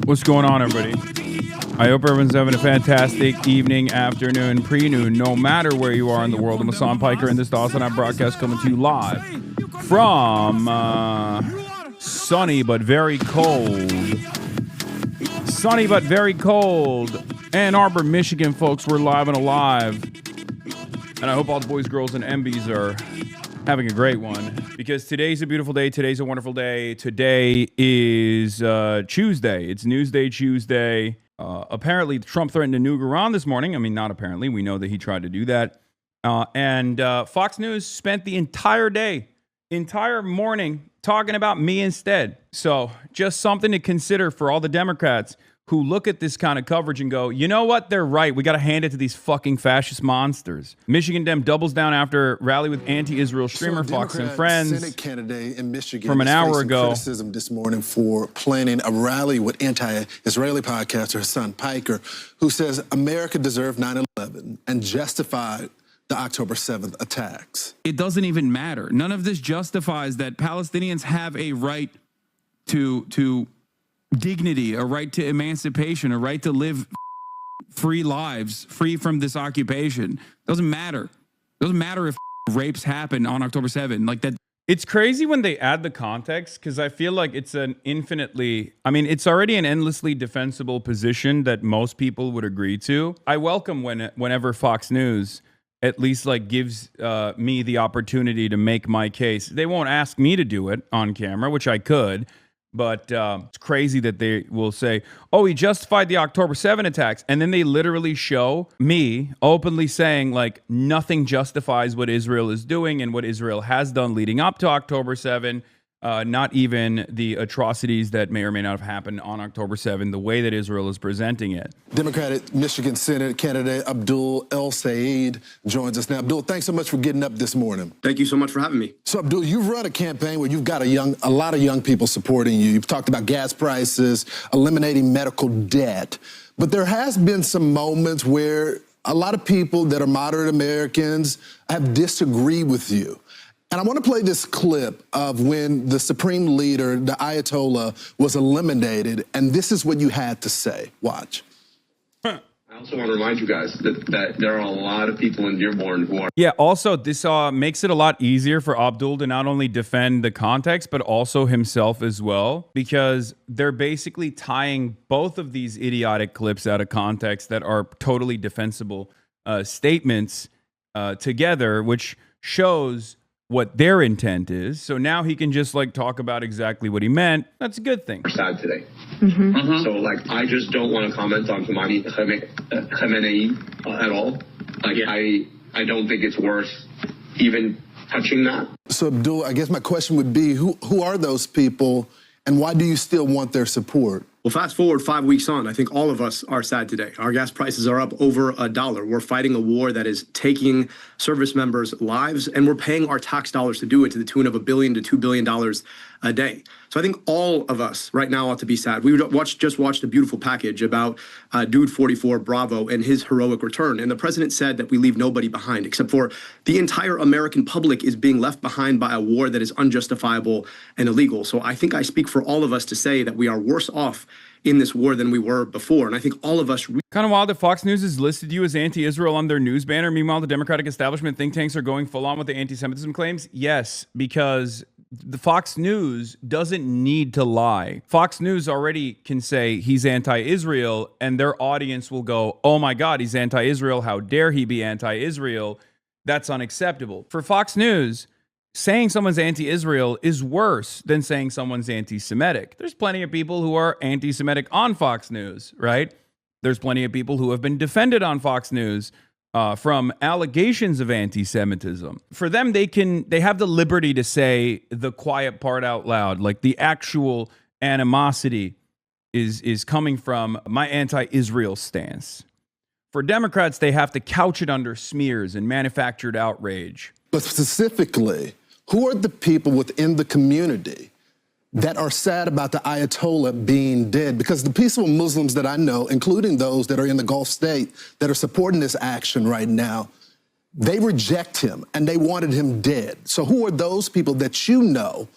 What's going on, everybody? I hope everyone's having a fantastic evening, afternoon, pre-noon, no matter where you are in the world. I'm Hassan Piker, and this is the HASAN broadcast coming to you live from sunny but very cold Ann Arbor, Michigan, folks. We're live and alive, and I hope all the boys, girls, and MBs are having a great one, because today's a beautiful day. Today's a wonderful day. Today is Tuesday. It's Newsday Tuesday. Apparently, Trump threatened to nuke Iran this morning. I mean, not apparently. We know that he tried to do that. And Fox News spent the entire morning talking about me instead. So just something to consider for all the Democrats who look at this kind of coverage and go, you know what? They're right. We got to hand it to these fucking fascist monsters. Michigan Dem doubles down after rally with anti-Israel streamer Fox and Friends. Senate candidate in Michigan from an hour ago. Criticism this morning for planning a rally with anti-Israeli podcaster Hassan Piker, who says America deserved 9/11 and justified the October 7th attacks. It doesn't even matter. None of this justifies that Palestinians have a right to dignity, a right to emancipation, a right to live free lives, free from this occupation. Doesn't matter. Doesn't matter if rapes happen on October 7th. Like that. It's crazy when they add the context, because I feel like it's an it's already an endlessly defensible position that most people would agree to. I welcome whenever Fox News at least like gives me the opportunity to make my case. They won't ask me to do it on camera, which I could. But it's crazy that they will say, oh, he justified the October 7 attacks. And then they literally show me openly saying, like, nothing justifies what Israel is doing and what Israel has done leading up to October 7. Not even the atrocities that may or may not have happened on October 7, the way that Israel is presenting it. Democratic Michigan Senate candidate ABDUL El-SAYED joins us now. Abdul, thanks so much for getting up this morning. Thank you so much for having me. So, Abdul, you've run a campaign where you've got a lot of young people supporting you. You've talked about gas prices, eliminating medical debt. But there has been some moments where a lot of people that are moderate Americans have disagreed with you. And I want to play this clip of when the supreme leader, the Ayatollah, was eliminated, and this is what you had to say. Watch. I also want to remind you guys that there are a lot of people in Dearborn who are... Yeah, also, this makes it a lot easier for Abdul to not only defend the context, but also himself as well, because they're basically tying both of these idiotic clips out of context that are totally defensible statements together, which shows what their intent is. So now he can just like talk about exactly what he meant. That's a good thing. Sad today. So like, I just don't want to comment on Khamenei at all. Like, I don't think it's worth even touching that. So Abdul, I guess my question would be, who are those people and why do you still want their support? Well, fast forward 5 weeks on, I think all of us are sad today. Our gas prices are up over $1. We're fighting a war that is taking service members' lives, and we're paying our tax dollars to do it to the tune of $1 billion to $2 billion a day. So I think all of us right now ought to be sad. We just watched a beautiful package about Dude 44 Bravo and his heroic return. And the president said that we leave nobody behind, except for the entire American public is being left behind by a war that is unjustifiable and illegal. So I think I speak for all of us to say that we are worse off in this war than we were before. And I think all of us... Kind of wild that Fox News has listed you as anti-Israel on their news banner. Meanwhile, the Democratic establishment think tanks are going full on with the anti-Semitism claims. Yes, because the Fox News doesn't need to lie. Fox News already can say he's anti-Israel, and their audience will go, oh my God, he's anti-Israel. How dare he be anti-Israel? That's unacceptable. For Fox News, saying someone's anti-Israel is worse than saying someone's anti-Semitic. There's plenty of people who are anti-Semitic on Fox News, right? There's plenty of people who have been defended on Fox News from allegations of anti-Semitism. For them, they have the liberty to say the quiet part out loud, like the actual animosity is coming from my anti-Israel stance. For Democrats, they have to couch it under smears and manufactured outrage. But specifically, who are the people within the community that are sad about the Ayatollah being dead? Because the peaceful Muslims that I know, including those that are in the Gulf state that are supporting this action right now, they reject him and they wanted him dead. So who are those people that you know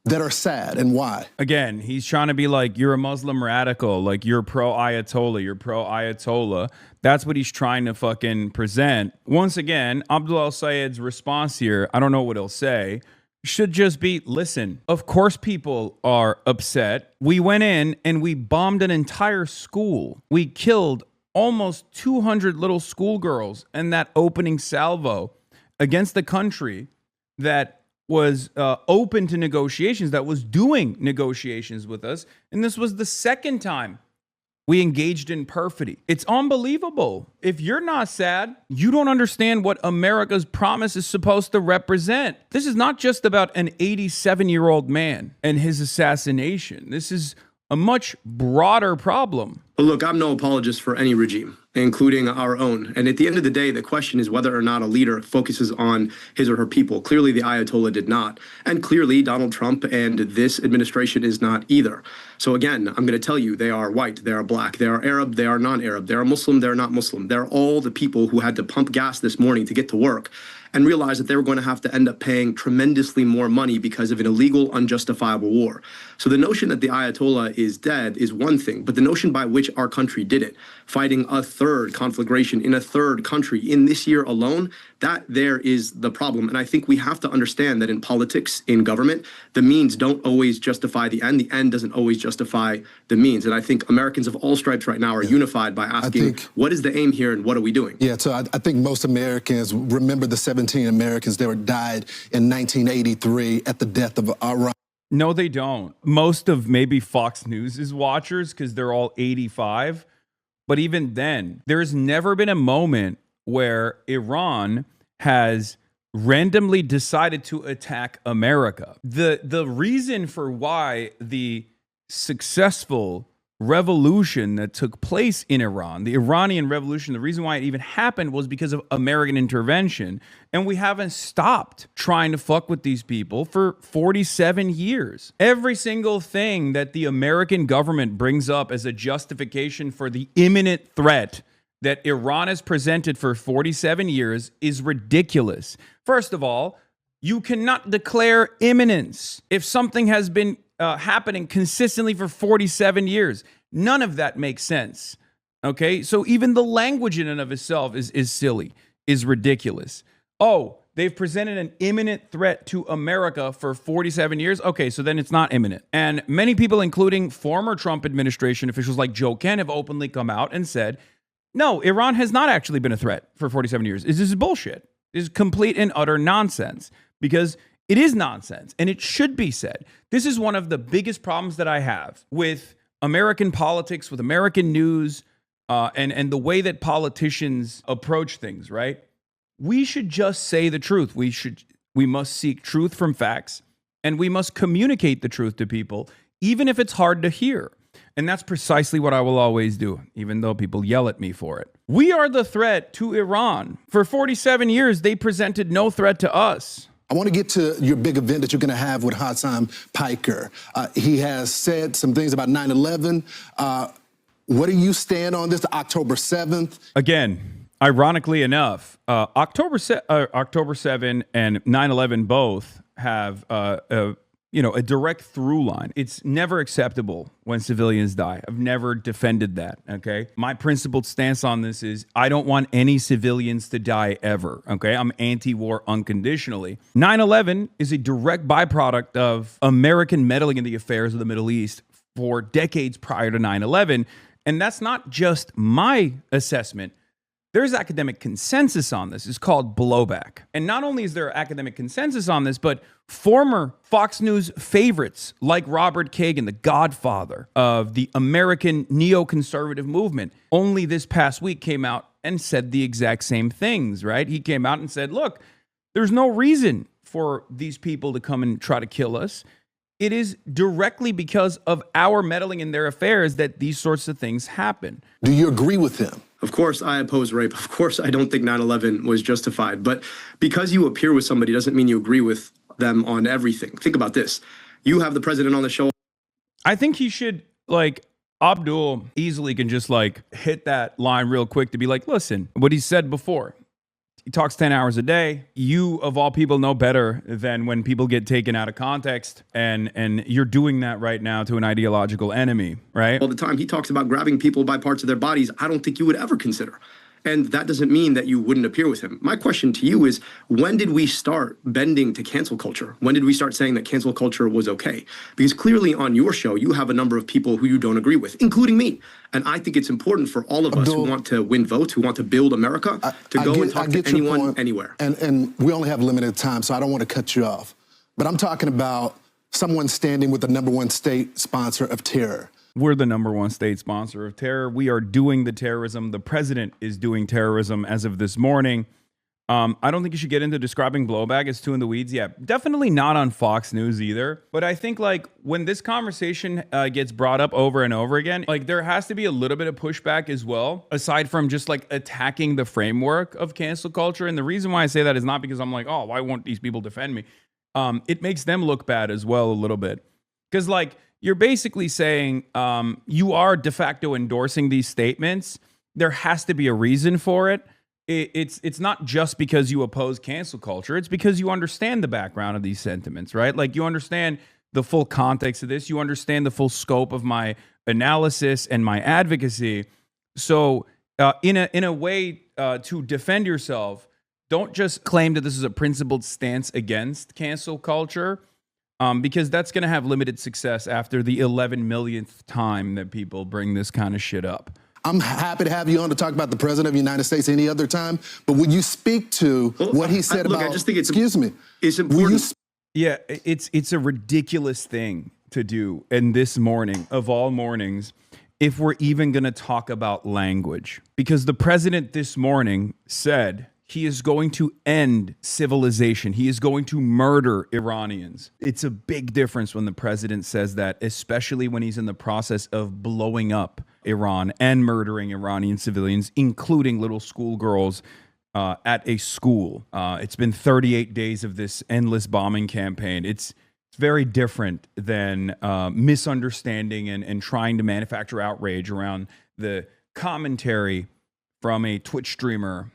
that are sad, and why? Again, he's trying to be like, you're a Muslim radical, like you're pro-Ayatollah, you're pro-Ayatollah. That's what he's trying to fucking present. Once again, ABDUL El-SAYED's response here, I don't know what he'll say, should just be, listen, of course people are upset. We went in and we bombed an entire school. We killed almost 200 little schoolgirls in that opening salvo against the country that was open to negotiations, that was doing negotiations with us. And this was the second time we engaged in perfidy. It's unbelievable. If you're not sad, you don't understand what America's promise is supposed to represent. This is not just about an 87-year-old man and his assassination. This is a much broader problem. Well, look, I'm no apologist for any regime, including our own. And at the end of the day, the question is whether or not a leader focuses on his or her people. Clearly, the Ayatollah did not. And clearly, Donald Trump and this administration is not either. So again, I'm going to tell you, they are white, they are black, they are Arab, they are non-Arab, they are Muslim, they're not Muslim. They're all the people who had to pump gas this morning to get to work and realize that they were going to have to end up paying tremendously more money because of an illegal, unjustifiable war. So the notion that the Ayatollah is dead is one thing, but the notion by which our country did it, fighting a third conflagration in a third country in this year alone, that there is the problem. And I think we have to understand that in politics, in government, the means don't always justify the end doesn't always justify the means. And I think Americans of all stripes right now are unified by asking, what is the aim here and what are we doing? Yeah, so I think most Americans remember the 17 Americans that were died in 1983 at the death of Iran. No, they don't. Most of maybe Fox News' watchers, because they're all 85. But even then, there's never been a moment where Iran has randomly decided to attack America. The reason for why the successful revolution that took place in Iran, the Iranian revolution, the reason why it even happened was because of American intervention. And we haven't stopped trying to fuck with these people for 47 years. Every single thing that the American government brings up as a justification for the imminent threat that Iran has presented for 47 years is ridiculous. First of all, you cannot declare imminence if something has been happening consistently for 47 years. None of that makes sense. Okay, so even the language in and of itself is silly, is ridiculous. Oh, they've presented an imminent threat to America for 47 years. Okay, so then it's not imminent. And many people, including former Trump administration officials like Joe Ken, have openly come out and said, no, Iran has not actually been a threat for 47 years. This is bullshit. This is complete and utter nonsense, because it is nonsense, and it should be said. This is one of the biggest problems that I have with American politics, with American news, and the way that politicians approach things, right? We should just say the truth. We must seek truth from facts, and we must communicate the truth to people, even if it's hard to hear. And that's precisely what I will always do, even though people yell at me for it. We are the threat to Iran. For 47 years, they presented no threat to us. I want to get to your big event that you're going to have with Hasan Piker. He has said some things about 9/11. What do you stand on this, October 7th? Again, ironically enough, October 7 and 9/11 both have a direct through line. It's never acceptable when civilians die. I've never defended that, okay? My principled stance on this is I don't want any civilians to die ever, okay? I'm anti-war unconditionally. 9/11 is a direct byproduct of American meddling in the affairs of the Middle East for decades prior to 9/11, and that's not just my assessment. There's academic consensus on this. It's called blowback. And not only is there academic consensus on this, but former Fox News favorites like Robert Kagan, the godfather of the American neoconservative movement, only this past week came out and said the exact same things, right? He came out and said, look, there's no reason for these people to come and try to kill us. It is directly because of our meddling in their affairs that these sorts of things happen. Do you agree with him? Of course, I oppose rape. Of course, I don't think 9/11 was justified. But because you appear with somebody doesn't mean you agree with them on everything. Think about this. You have the president on the show. I think he should, Abdul easily can just hit that line real quick to be like, listen, what he said before. He talks 10 hours a day. You, of all people, know better than when people get taken out of context. And you're doing that right now to an ideological enemy, right? All the time he talks about grabbing people by parts of their bodies, I don't think you would ever consider. And that doesn't mean that you wouldn't appear with him. My question to you is, when did we start bending to cancel culture? When did we start saying that cancel culture was okay? Because clearly on your show, you have a number of people who you don't agree with, including me. And I think it's important for all of us who want to win votes, who want to build America, to go and talk to anyone, anywhere. And we only have limited time, so I don't want to cut you off. But I'm talking about someone standing with the #1 state sponsor of terror. We're the #1 state sponsor of terror. We are doing the terrorism. The president is doing terrorism as of this morning. I don't think you should get into describing blowback as too in the weeds. Yeah, definitely not on Fox News either. But I think like when this conversation gets brought up over and over again, like there has to be a little bit of pushback as well, aside from just like attacking the framework of cancel culture. And the reason why I say that is not because I'm like, oh, why won't these people defend me? It makes them look bad as well a little bit. Because like, you're basically saying you are de facto endorsing these statements. There has to be a reason for it. It's not just because you oppose cancel culture. It's because you understand the background of these sentiments, right? Like you understand the full context of this. You understand the full scope of my analysis and my advocacy. So in a way to defend yourself, don't just claim that this is a principled stance against cancel culture. Because that's going to have limited success after the 11 millionth time that people bring this kind of shit up. I'm happy to have you on to talk about the President of the United States any other time. But would you speak to what he said about... I just think it's... Excuse me. It's important. Yeah, it's a ridiculous thing to do in this morning, of all mornings, if we're even going to talk about language. Because the president this morning said... he is going to end civilization. He is going to murder Iranians. It's a big difference when the president says that, especially when he's in the process of blowing up Iran and murdering Iranian civilians, including little schoolgirls at a school. It's been 38 days of this endless bombing campaign. It's very different than misunderstanding and trying to manufacture outrage around the commentary from a Twitch streamer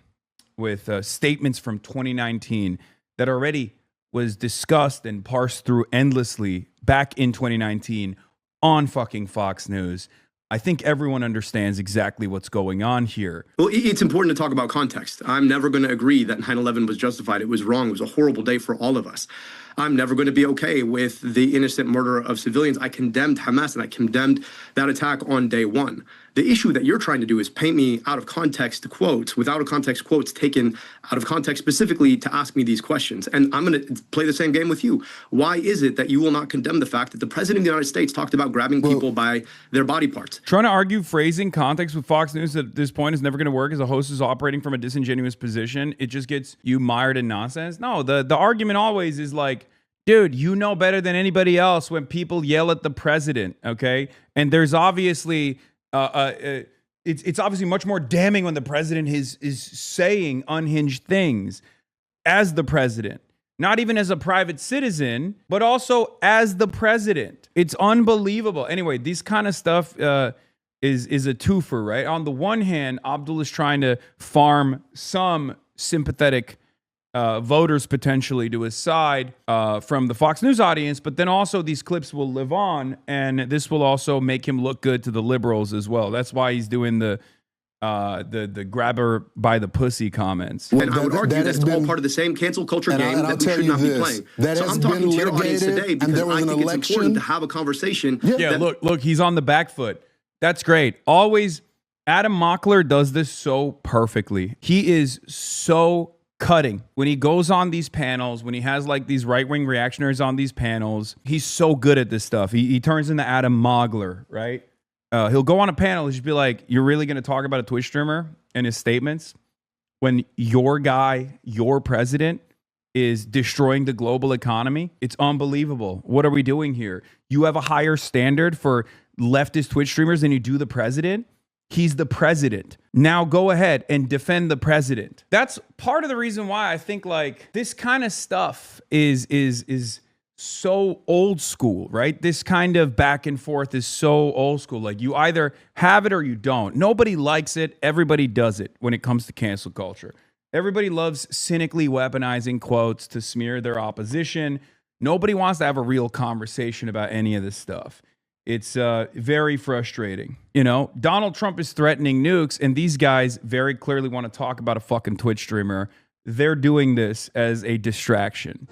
with statements from 2019 that already was discussed and parsed through endlessly back in 2019 on fucking Fox News. I think everyone understands exactly what's going on here. Well, it's important to talk about context. I'm never going to agree that 9/11 was justified. It was wrong. It was a horrible day for all of us. I'm never going to be okay with the innocent murder of civilians. I condemned Hamas and I condemned that attack on day one. The issue that you're trying to do is paint me out of context quotes, with out of context quotes taken out of context specifically to ask me these questions. And I'm going to play the same game with you. Why is it that you will not condemn the fact that the president of the United States talked about grabbing people by their body parts? Trying to argue phrasing context with Fox News at this point is never going to work as a host is operating from a disingenuous position. It just gets you mired in nonsense. No, the argument always is like, dude, you know better than anybody else when people yell at the president, okay? And there's obviously... it's obviously much more damning when the president is saying unhinged things as the president, not even as a private citizen, but also as the president. It's unbelievable. Anyway, this kind of stuff is a twofer, right? On the one hand, Abdul is trying to farm some sympathetic voters potentially to his side from the Fox News audience, but then also these clips will live on, and this will also make him look good to the liberals as well. That's why he's doing the grabber by the pussy comments. And I would argue that's all part of the same cancel culture game that we should not be playing. So I'm talking to your audience today because I think it's important to have a conversation. Yeah, look, he's on the back foot. That's great. Always, Adam Mockler does this so perfectly. He is so cutting when he goes on these panels, when he has like these right-wing reactionaries on these panels. He's so good at this stuff. He turns into Adam Mogler, right? He'll go on a panel and just be like, you're really going to talk about a Twitch streamer and his statements when your guy, your president, is destroying the global economy? It's unbelievable. What are we doing here? You have a higher standard for leftist Twitch streamers than you do the president? He's the president. Now go ahead and defend the president. That's part of the reason why I think like this kind of stuff is so old school, right? This kind of back and forth is so old school. Like you either have it or you don't. Nobody likes it. Everybody does it when it comes to cancel culture. Everybody loves cynically weaponizing quotes to smear their opposition. Nobody wants to have a real conversation about any of this stuff. It's very frustrating. You know, Donald Trump is threatening nukes, and these guys very clearly want to talk about a fucking Twitch streamer. They're doing this as a distraction.